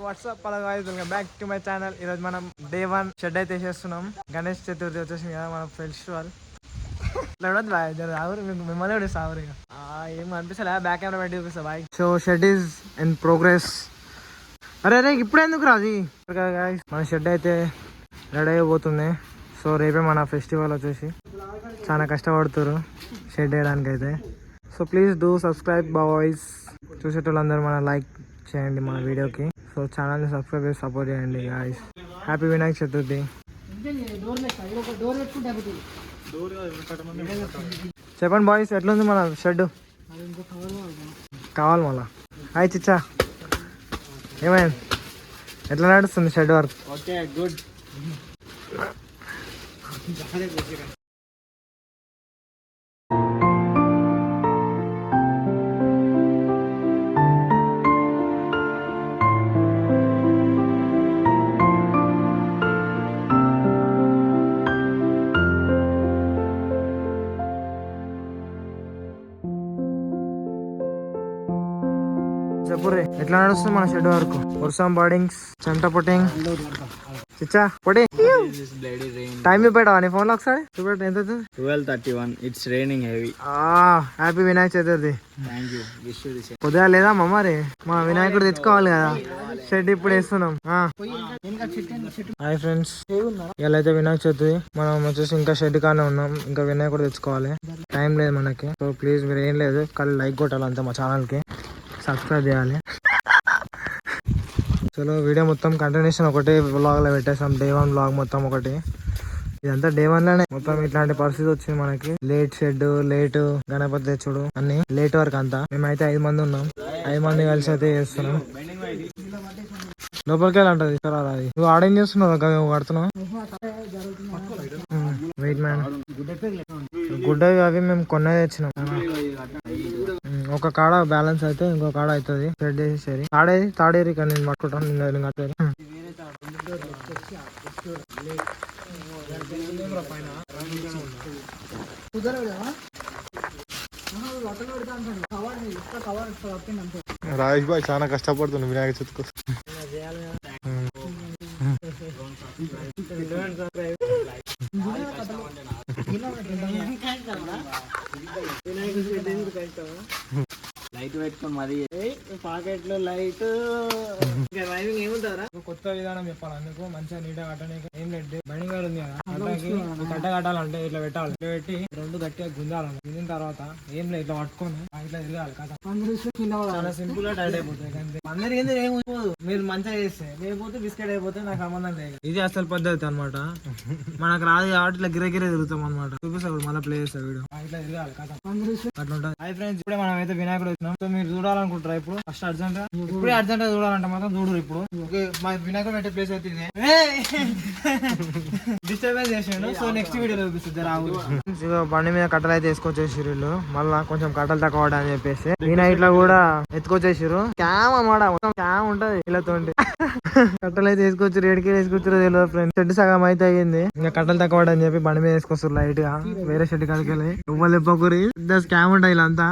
WhatsApp welcome back to my channel. ఈరోజు మనం day 1 shed అయితే వేసేస్తున్నాం. గణేష్ చతుర్థి వచ్చేసింది కదా మన ఫెస్టివల్. మిమ్మల్ని కూడా సావరు ఇక ఏం అనిపిస్తా బ్యాక్ కెమెరా పెట్టి చూపిస్తా bye. So shed is in progress. అరే అరే ఇప్పుడు ఎందుకు రాది మన షెడ్ అయితే రెడీ అయిపోతుంది. సో రేపే మన ఫెస్టివల్ వచ్చేసి చాలా కష్టపడుతారు షెడ్ వేయడానికి అయితే. So please do subscribe boys. చూసేటోళ్ళందరూ మన లైక్ చేయండి మన వీడియోకి. సో ఛానల్ని సబ్స్క్రైబ్ చేసి సపోర్ట్ చేయండి గాయ్స్. హ్యాపీ వినాయక చతుర్థి. చెప్పండి బాయ్స్, ఎట్లుంది మన షెడ్? కావాలి మళ్ళా. హాయ్ చిచ్చా, ఏమైంది? ఎట్లా నడుస్తుంది షెడ్ వర్క్? Okay good. చెప్పుర్రి ఎట్లా నడుస్తుంది మన షెడ్ వర్క్? వర్షం బాడింగ్స్, చెమట పొట్టింగ్. చిచ్చా పొడి టైం చూపెట్టవా నీ ఫోన్ లో ఒకసారి? చూపెట్టు ఎంత? 12:31. It's raining heavy. Happy Vinayaka Chaturthi. Thank you. Wish you the same. పొద్దుగా లేదా మరి మా వినాయకుడు తెచ్చుకోవాలి కదా. షెడ్ ఇప్పుడు వేస్తున్నాం. హాయ్ ఫ్రెండ్స్, ఇలా అయితే వినాయక చతుర్థి. మనం వచ్చేసి ఇంకా షెడ్ కానే ఉన్నాం. ఇంకా వినాయకుడు తెచ్చుకోవాలి. టైం లేదు మనకి. సో ప్లీజ్ మీరు ఏం లేదు, కానీ లైక్ కొట్టాలి అంతే. మా ఛానల్ కి సబ్స్క్రైబ్ చేయాలి. చలో వీడియో మొత్తం కంటిన్యూషన్ ఒకటే వ్లాగ్ లో పెట్టేసాం. డే 1 వ్లాగ్ మొత్తం ఒకటి. ఇదంతా డే 1 లోనే మొత్తం ఇట్లాంటి పరిస్థితి వచ్చింది మనకి. లేట్ షెడ్, లేట్ గణపతి తెచ్చుడు, అన్ని లేట్ వరకు అంతా. మేమైతే 5 మంది ఉన్నాం. 5 మంది కలిసి అయితే చేస్తున్నాం. లోపలికి వెళ్ళంటది అది. నువ్వు ఆడేం చేస్తున్నావు? కడుతున్నావు? వెయిట్ మ్యాన్, గుడ్డవి అవి మేము కొన్నది తెచ్చినాం. ఒక కాడ బ్యాలెన్స్ అయితే ఇంకో కాడ అవుతుంది. స్ప్రెడ్ చేసేసరి తాడేరి కానీ నేను పట్టుకుంటాను. నిన్న కట్టేది రాజేష్ బాయ్ చాలా కష్టపడుతుంది వినాయక చతుర్థి కోసం. లైట్ పెట్టుకొని మరి పాకెట్ లో లైట్. డ్రైవింగ్ ఏముంటారా? కొత్త విధానం చెప్పాలి అందుకు. మంచిగా నీట్గా కట్టడానికి ఏం లేదు. బైండింగ్ ఉంది కదా, కట్ట కట్టాలంటే ఇట్లా పెట్టాలి. ఇట్లా పెట్టి 2 గట్టిగా గుంజాలి. గుంజిన తర్వాత ఏం లేదు, ఇట్లా పట్టుకొని ఇట్లా తిరగాలి. కథ చాలా సింపుల్ గా టైట్ అయిపోతుంది. అందరికి ఏమైపోదు మీరు మంచిగా చేస్తే. లేకపోతే బిస్కెట్ అయిపోతే నాకు సంబంధం లేదు. ఇది అసలు పద్ధతి అనమాట. మనకు రాదు కాబట్టి ఇట్లా గిరగిరే తిరుగుతాం అనమాట. చూపిస్తాడు మళ్ళీ ప్లే చేస్తా వీడియో. ఇట్లా తిరగాలి కథ, అట్లా ఉంటుంది. హై ఫ్రెండ్స్, ఇప్పుడే మనం అయితే వినాయకుడు వచ్చినాం. సో మీరు చూడాలనుకుంటారా ఇప్పుడు? ఫస్ట్ అర్జెంట్ ఇప్పుడే అర్జెంట్ గా చూడాలంటే మాత్రం చూడరు ఇప్పుడు. మా వినాయకుడు పెట్టే ప్లేస్ అయితే డిస్టర్బెన్స్ చేసాడు. సో నెక్స్ట్ వీడియోలో చూపిస్తుంది. బండి మీద కట్టలు అయితే వేసుకొచ్చేసారు వీళ్ళు. మళ్ళా కొంచెం కట్టలు తక్కువ అని చెప్పేసి వినాయకులో కూడా ఎత్తుకొచ్చేసారు. క్యామ్ అన్నమాట, మొత్తం క్యామ్ ఉంటది వీళ్ళతో. కట్టలు అయితే వేసుకొచ్చారు. ఏడికి వేసుకొచ్చారో తెలియదు ఫ్రెండ్స్. షెడ్ సగం అయితే అయ్యింది. ఇంకా కట్టలు తక్కువ అని చెప్పి బండి మీద వేసుకొస్తారు లైట్ గా. వేరే షెడ్ కాడికి వెళ్ళి ఉమ్మలు చెప్పకూరి స్కామ్ ఉంటాయి వీళ్ళంతా.